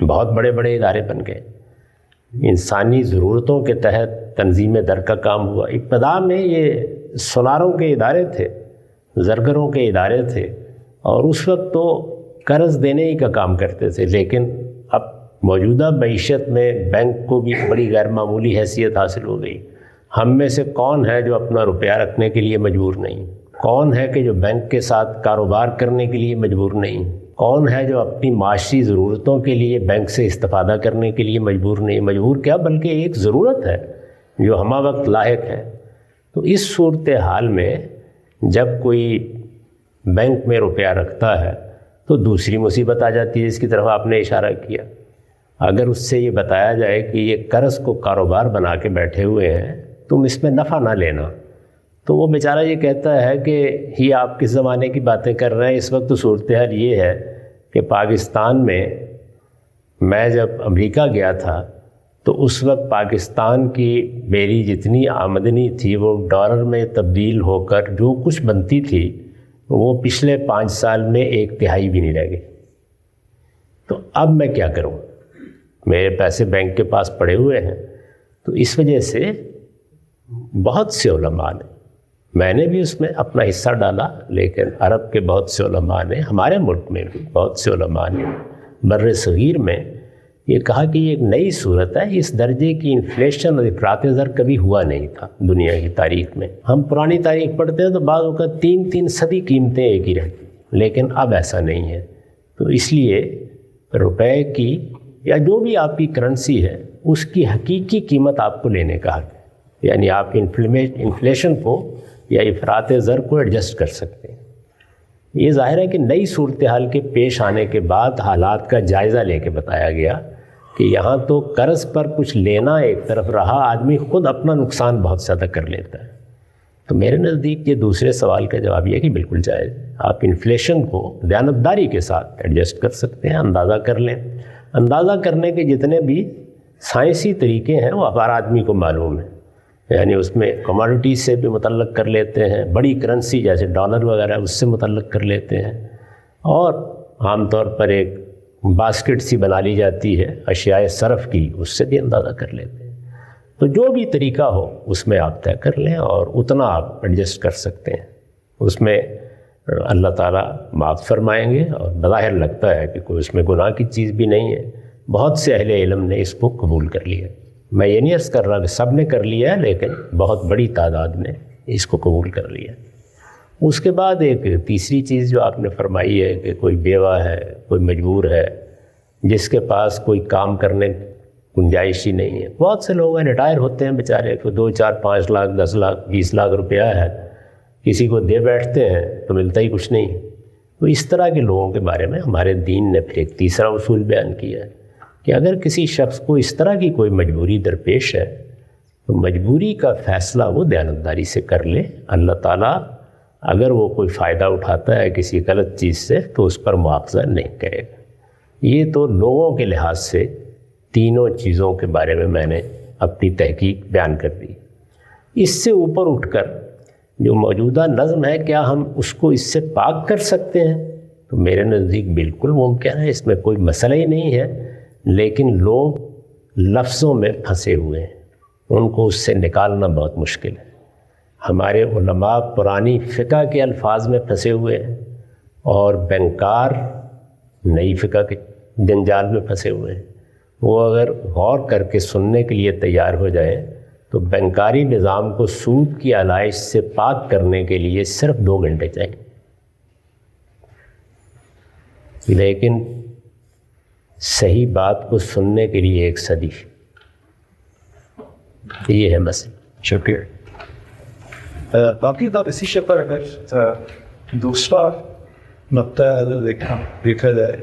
بہت بڑے بڑے ادارے بن گئے، انسانی ضرورتوں کے تحت تنظیم در کا کام ہوا۔ ابتدا میں یہ سوناروں کے ادارے تھے، زرگروں کے ادارے تھے، اور اس وقت تو قرض دینے ہی کا کام کرتے تھے، لیکن اب موجودہ معیشت میں بینک کو بھی بڑی غیر معمولی حیثیت حاصل ہو گئی۔ ہم میں سے کون ہے جو اپنا روپیہ رکھنے کے لیے مجبور نہیں؟ کون ہے کہ جو بینک کے ساتھ کاروبار کرنے کے لیے مجبور نہیں؟ کون ہے جو اپنی معاشی ضرورتوں کے لیے بینک سے استفادہ کرنے کے لیے مجبور نہیں؟ مجبور کیا، بلکہ ایک ضرورت ہے جو ہمہ وقت لاحق ہے۔ تو اس صورتحال میں جب کوئی بینک میں روپیہ رکھتا ہے تو دوسری مصیبت آ جاتی ہے، جس کی طرف آپ نے اشارہ کیا۔ اگر اس سے یہ بتایا جائے کہ یہ قرض کو کاروبار بنا کے بیٹھے ہوئے ہیں، تم اس میں نفع نہ لینا، تو وہ بیچارہ یہ کہتا ہے کہ یہ آپ کس زمانے کی باتیں کر رہے ہیں۔ اس وقت تو صورتحال یہ ہے کہ پاکستان میں جب امریکہ گیا تھا تو اس وقت پاکستان کی میری جتنی آمدنی تھی وہ ڈالر میں تبدیل ہو کر جو کچھ بنتی تھی وہ پچھلے 5 سال میں 1/3 بھی نہیں رہ گئی۔ تو اب میں کیا کروں؟ میرے پیسے بینک کے پاس پڑے ہوئے ہیں۔ تو اس وجہ سے بہت سے علماء نے، میں نے بھی اس میں اپنا حصہ ڈالا، لیکن عرب کے بہت سے علماء نے، ہمارے ملک میں بھی بہت سے علماء نے بر صغیر میں یہ کہا کہ یہ ایک نئی صورت ہے، اس درجے کی انفلیشن اور افراط زر کبھی ہوا نہیں تھا دنیا کی تاریخ میں۔ ہم پرانی تاریخ پڑھتے ہیں تو بعض اوقات 3 صدی قیمتیں ایک ہی رہتی، لیکن اب ایسا نہیں ہے۔ تو اس لیے روپے کی یا جو بھی آپ کی کرنسی ہے اس کی حقیقی قیمت آپ کو لینے کا حق ہے، یعنی آپ انفلیشن کو یا افراط زر کو ایڈجسٹ کر سکتے ہیں۔ یہ ظاہر ہے کہ نئی صورتحال کے پیش آنے کے بعد حالات کا جائزہ لے کے بتایا گیا کہ یہاں تو قرض پر کچھ لینا ایک طرف رہا، آدمی خود اپنا نقصان بہت زیادہ کر لیتا ہے۔ تو میرے نزدیک یہ دوسرے سوال کا جواب یہ ہے کہ بالکل جائز ہے، آپ انفلیشن کو دیانتداری کے ساتھ ایڈجسٹ کر سکتے ہیں، اندازہ کر لیں۔ اندازہ کرنے کے جتنے بھی سائنسی طریقے ہیں وہ ہر آدمی کو معلوم ہے، یعنی اس میں کموڈیٹیز سے بھی متعلق کر لیتے ہیں، بڑی کرنسی جیسے ڈالر وغیرہ اس سے متعلق کر لیتے ہیں، اور عام طور پر ایک باسکٹ سی بنا لی جاتی ہے اشیاء صرف کی، اس سے بھی اندازہ کر لیتے ہیں۔ تو جو بھی طریقہ ہو اس میں آپ طے کر لیں اور اتنا آپ ایڈجسٹ کر سکتے ہیں، اس میں اللہ تعالیٰ معاف فرمائیں گے، اور بظاہر لگتا ہے کہ کوئی اس میں گناہ کی چیز بھی نہیں ہے۔ بہت سے اہل علم نے اس کو قبول کر لیا، میں یہ نہیں عرض کر رہا کہ سب نے کر لیا ہے، لیکن بہت بڑی تعداد نے اس کو قبول کر لیا۔ اس کے بعد ایک تیسری چیز جو آپ نے فرمائی ہے کہ کوئی بیوہ ہے، کوئی مجبور ہے، جس کے پاس کوئی کام کرنے گنجائش ہی نہیں ہے۔ بہت سے لوگ ہیں ریٹائر ہوتے ہیں بیچارے، کو 2 4 5 لاکھ 10 لاکھ 20 لاکھ روپیہ ہے، کسی کو دے بیٹھتے ہیں تو ملتا ہی کچھ نہیں۔ تو اس طرح کے لوگوں کے بارے میں ہمارے دین نے پھر ایک تیسرا اصول بیان کیا ہے کہ اگر کسی شخص کو اس طرح کی کوئی مجبوری درپیش ہے تو مجبوری کا فیصلہ وہ دیانتداری سے کر لے۔ اللہ تعالیٰ اگر وہ کوئی فائدہ اٹھاتا ہے کسی غلط چیز سے تو اس پر مواخذہ نہیں کرے گا۔ یہ تو لوگوں کے لحاظ سے تینوں چیزوں کے بارے میں نے اپنی تحقیق بیان کر دی۔ اس سے اوپر اٹھ کر جو موجودہ نظم ہے، کیا ہم اس کو اس سے پاک کر سکتے ہیں؟ تو میرے نزدیک بالکل ممکن ہے، اس میں کوئی مسئلہ ہی نہیں ہے، لیکن لوگ لفظوں میں پھنسے ہوئے ہیں، ان کو اس سے نکالنا بہت مشکل ہے۔ ہمارے علماء پرانی فقہ کے الفاظ میں پھنسے ہوئے ہیں، اور بینکار نئی فقہ کے جنجال میں پھنسے ہوئے ہیں۔ وہ اگر غور کر کے سننے کے لیے تیار ہو جائیں تو بینکاری نظام کو سود کی علائش سے پاک کرنے کے لیے صرف 2 گھنٹے چاہیے، لیکن صحیح بات کو سننے کے لیے 1 صدی۔ یہ ہے مسئلہ۔ شکریہ۔ باقی بات اسی شے پر اگر دوسرا نقطہ دیکھا جائے،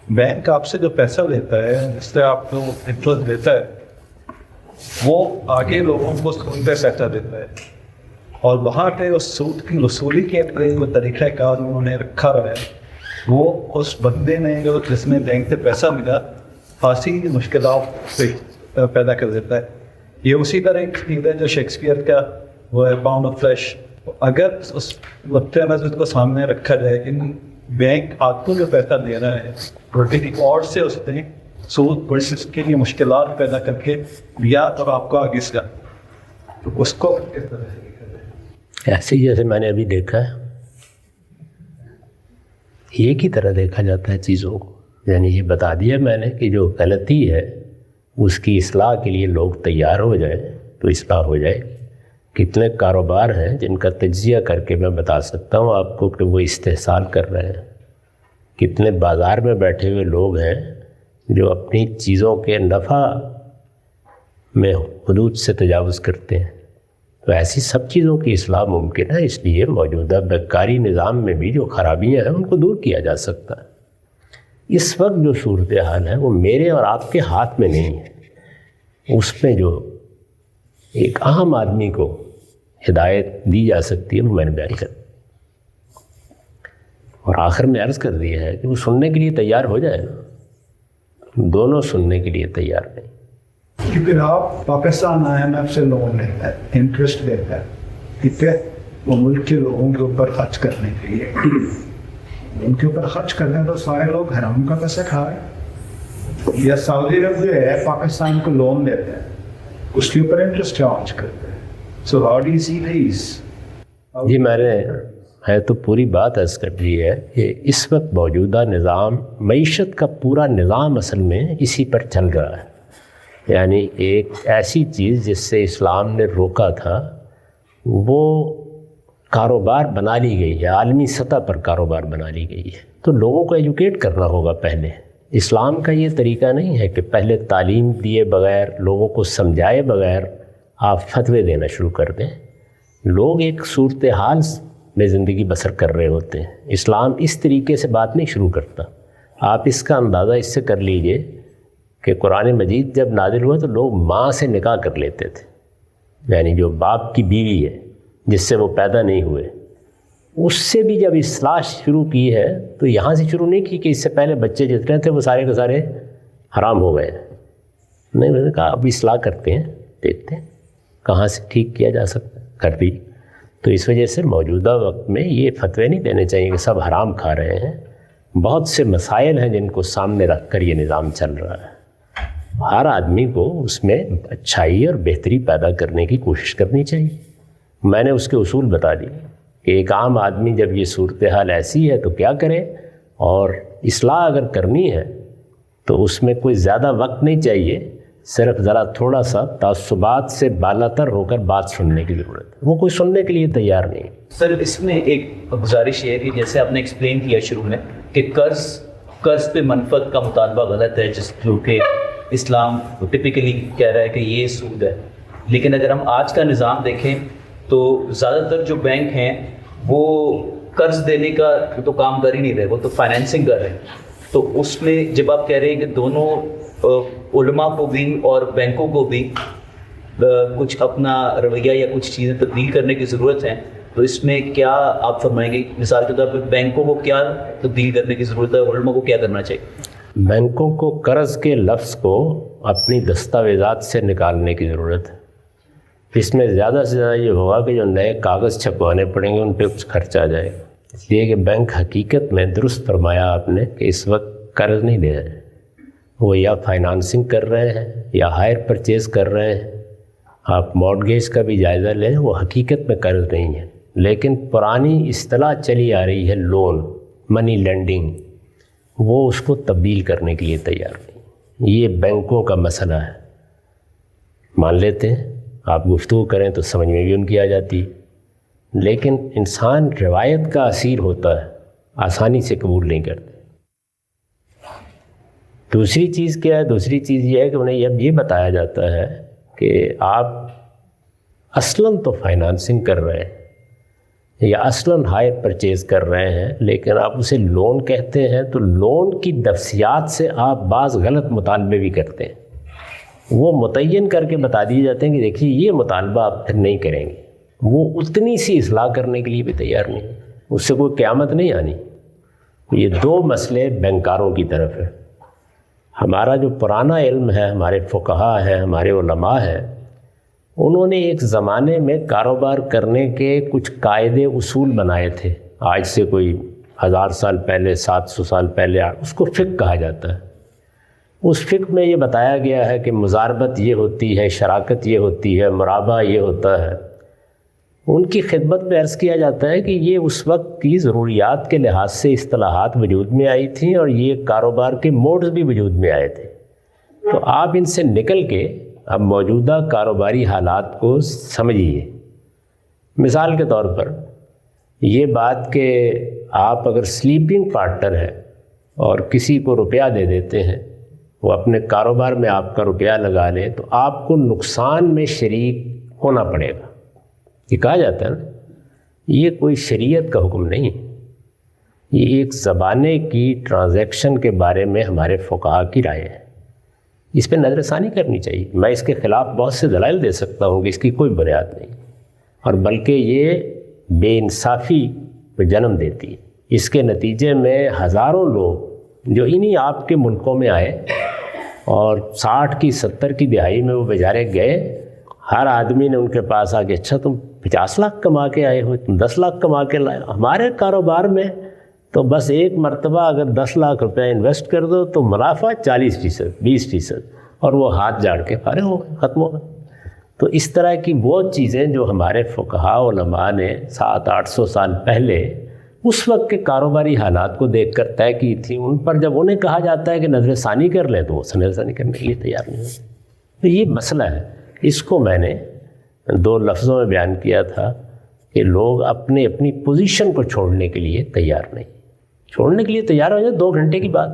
بینک آپ سے جو پیسہ لیتا ہے، جس سے آپ کو انٹرسٹ دیتا ہے، وہ آگے لوگوں کو سود پہ پیسہ دیتا ہے، اور وہاں پہ اس سود کی وصولی کے جو طریقہ کار انہوں نے رکھا ہے، وہ اس بندے نے جو جس میں بینک سے پیسہ ملا خاصی مشکلات پیدا کر دیتا ہے۔ یہ اسی طرح ایک چیز ہے جو شیکسپیئر کا وہ ہے پاؤنڈ آف فلیش۔ اگر اس نقطۂ نظر کو سامنے رکھا جائے کہ بینک آپ کو جو پیسہ دے رہا ہے اور سے اس نے سود ورسز کے لیے مشکلات پیدا کر کے یا تو آپ کو آگے سے تو اس کو کس طرح سے دیکھا جائے؟ ایسے ہی جیسے میں نے ابھی دیکھا ہے، ایک ہی طرح دیکھا جاتا ہے چیزوں کو. یعنی یہ بتا دیا میں نے کہ جو غلطی ہے اس کی اصلاح کے لیے لوگ تیار ہو جائیں تو اصلاح ہو جائے. کتنے کاروبار ہیں جن کا تجزیہ کر کے میں بتا سکتا ہوں آپ کو کہ وہ استحصال کر رہے ہیں. کتنے بازار میں بیٹھے ہوئے لوگ ہیں جو اپنی چیزوں کے نفع میں حدود سے تجاوز کرتے ہیں. تو ایسی سب چیزوں کی اصلاح ممکن ہے. اس لیے موجودہ بیکاری نظام میں بھی جو خرابیاں ہیں ان کو دور کیا جا سکتا ہے. اس وقت جو صورتحال ہے وہ میرے اور آپ کے ہاتھ میں نہیں ہے. اس میں جو ایک عام آدمی کو ہدایت دی جا سکتی ہے وہ میں نے بیان کر دی. اور آخر میں عرض کر دیا ہے کہ وہ سننے کے لیے تیار ہو جائے. دونوں سننے کے لیے تیار نہیں. کہ پھر آپ پاکستان IMF سے لون لیتا ہے، انٹرسٹ دیتا ہے، ٹھیک ہے، وہ ملک کے لوگوں کے اوپر خرچ کرنے کے لیے. ان کے اوپر خرچ کرتے ہیں تو سارے لوگ حرام کا پیسہ کھا رہے ہیں. یا سعودی عرب جو ہے پاکستان کو لون دیتا ہے، اس کے اوپر انٹرسٹ چارج کرتے ہیں. So how do you see these? جی میں نے ہے تو پوری بات عرض کر دی ہے کہ اس وقت موجودہ نظام، معیشت کا پورا نظام اصل میں اسی پر چل رہا ہے. یعنی ایک ایسی چیز جس سے اسلام نے روکا تھا وہ کاروبار بنا لی گئی ہے، عالمی سطح پر کاروبار بنا لی گئی ہے. تو لوگوں کو ایجوکیٹ کرنا ہوگا پہلے. اسلام کا یہ طریقہ نہیں ہے کہ پہلے تعلیم دیے بغیر، لوگوں کو سمجھائے بغیر آپ فتوے دینا شروع کر دیں. لوگ ایک صورتحال میں زندگی بسر کر رہے ہوتے ہیں. اسلام اس طریقے سے بات نہیں شروع کرتا. آپ اس کا اندازہ اس سے کر لیجئے کہ قرآن مجید جب نازل ہوا تو لوگ ماں سے نکاح کر لیتے تھے. یعنی جو باپ کی بیوی ہے جس سے وہ پیدا نہیں ہوئے، اس سے بھی جب اصلاح شروع کی ہے تو یہاں سے شروع نہیں کی کہ اس سے پہلے بچے جتنے تھے وہ سارے کے سارے حرام ہو گئے. نہیں، میں نے کہا اب اصلاح کرتے ہیں، دیکھتے ہیں کہاں سے ٹھیک کیا جا سکتا ہے، کر دی. تو اس وجہ سے موجودہ وقت میں یہ فتوے نہیں دینے چاہیے کہ سب حرام کھا رہے ہیں. بہت سے مسائل ہیں جن کو سامنے رکھ کر یہ نظام چل رہا ہے. ہر آدمی کو اس میں اچھائی اور بہتری پیدا کرنے کی کوشش کرنی چاہیے. میں نے اس کے اصول بتا دیے کہ ایک عام آدمی جب یہ صورتحال ایسی ہے تو کیا کرے، اور اصلاح اگر کرنی ہے تو اس میں کوئی زیادہ وقت نہیں چاہیے، صرف ذرا تھوڑا سا تعصبات سے بالاتر ہو کر بات سننے کی ضرورت ہے. وہ کوئی سننے کے لیے تیار نہیں. سر اس میں ایک گزارش یہ ہے کہ جیسے آپ نے ایکسپلین کیا شروع میں کہ قرض پہ منفعت کا مطالبہ غلط ہے، جس جو کہ اسلام ٹپیکلی کہہ رہا ہے کہ یہ سود ہے. لیکن اگر ہم آج کا نظام دیکھیں تو زیادہ تر جو بینک ہیں وہ قرض دینے کا تو کام کر ہی نہیں رہے، وہ تو فائنینسنگ کر رہے ہیں. تو اس میں جب آپ کہہ رہے ہیں کہ دونوں علماء کو بھی اور بینکوں کو بھی کچھ اپنا رویہ یا کچھ چیزیں تبدیل کرنے کی ضرورت ہے، تو اس میں کیا آپ فرمائیں گے؟ مثال کے طور پہ بینکوں کو کیا تبدیل کرنے کی ضرورت ہے، علماء کو کیا کرنا چاہیے؟ بینکوں کو قرض کے لفظ کو اپنی دستاویزات سے نکالنے کی ضرورت ہے. اس میں زیادہ سے زیادہ یہ ہوگا کہ جو نئے کاغذ چھپوانے پڑیں گے ان پہ کچھ خرچ آ جائے گا. اس لیے کہ بینک حقیقت میں درست فرمایا آپ نے کہ اس وقت قرض نہیں دے رہے ہیں، وہ یا فائنانسنگ کر رہے ہیں یا ہائر پرچیز کر رہے ہیں. آپ مارٹگیج کا بھی جائزہ لیں، وہ حقیقت میں قرض نہیں ہے. لیکن پرانی اصطلاح چلی آ رہی ہے لون، منی لینڈنگ، وہ اس کو تبدیل کرنے کے لیے تیار نہیں. یہ بینکوں کا مسئلہ ہے. مان لیتے ہیں آپ گفتگو کریں تو سمجھ میں بھی ان کی آ جاتی، لیکن انسان روایت کا اسیر ہوتا ہے، آسانی سے قبول نہیں کرتے. دوسری چیز کیا ہے؟ دوسری چیز یہ ہے کہ انہیں اب یہ بتایا جاتا ہے کہ آپ اصلاً تو فائنانسنگ کر رہے ہیں یا اصلاً ہائر پرچیز کر رہے ہیں، لیکن آپ اسے لون کہتے ہیں تو لون کی نفسیات سے آپ بعض غلط مطالبے بھی کرتے ہیں. وہ متعین کر کے بتا دیے جاتے ہیں کہ دیکھیے یہ مطالبہ آپ پھر نہیں کریں گے. وہ اتنی سی اصلاح کرنے کے لیے بھی تیار نہیں، اس سے کوئی قیامت نہیں آنی. یہ دو مسئلے بینکاروں کی طرف ہے. ہمارا جو پرانا علم ہے، ہمارے فقہا ہیں، ہمارے علماء ہیں، انہوں نے ایک زمانے میں کاروبار کرنے کے کچھ قاعدے اصول بنائے تھے. آج سے کوئی 1000 سال پہلے، 700 سال پہلے، اس کو فقہ کہا جاتا ہے. اس فقہ میں یہ بتایا گیا ہے کہ مزاربت یہ ہوتی ہے، شراکت یہ ہوتی ہے، مرابہ یہ ہوتا ہے، ان کی خدمت میں عرض کیا جاتا ہے کہ یہ اس وقت کی ضروریات کے لحاظ سے اصطلاحات وجود میں آئی تھیں اور یہ کاروبار کے موڈز بھی وجود میں آئے تھے۔ تو آپ ان سے نکل کے اب موجودہ کاروباری حالات کو سمجھیے۔ مثال کے طور پر یہ بات کہ آپ اگر سلیپنگ پارٹنر ہیں اور کسی کو روپیہ دے دیتے ہیں، وہ اپنے کاروبار میں آپ کا روپیہ لگا لے، تو آپ کو نقصان میں شریک ہونا پڑے گا۔ یہ کہا جاتا ہے نا، یہ کوئی شریعت کا حکم نہیں، یہ ایک زبانے کی ٹرانزیکشن کے بارے میں ہمارے فقہا کی رائے ہے۔ اس پہ نظر ثانی کرنی چاہیے۔ میں اس کے خلاف بہت سے دلائل دے سکتا ہوں کہ اس کی کوئی بنیاد نہیں، اور بلکہ یہ بے انصافی کو جنم دیتی ہے۔ اس کے نتیجے میں ہزاروں لوگ جو انہی آپ کے ملکوں میں آئے اور 60 کی 70 کی دہائی میں وہ بیچارے گئے، ہر آدمی نے ان کے پاس آ کے اچھا تم 50 لاکھ کما کے آئے ہو، تم 10 لاکھ کما کے لائے ہو، ہمارے کاروبار میں تو بس ایک مرتبہ اگر 10 لاکھ روپے انویسٹ کر دو تو منافع 40%، 20%، اور وہ ہاتھ جاڑ کے فارغ ہو گئے، ختم ہو گئے۔ تو اس طرح کی وہ چیزیں جو ہمارے فقہا علماء نے 700-800 سال پہلے اس وقت کے کاروباری حالات کو دیکھ کر طے کی تھیں، ان پر جب انہیں کہا جاتا ہے کہ نظر ثانی کر لیں تو وہ نظر ثانی کرنے کے لیے تیار نہیں ہوتے۔ تو یہ مسئلہ ہے، اس کو میں نے 2 لفظوں میں بیان کیا تھا کہ لوگ اپنی پوزیشن کو چھوڑنے کے لیے تیار نہیں، چھوڑنے کے لیے تیار ہو جائے 2 گھنٹے کی بات،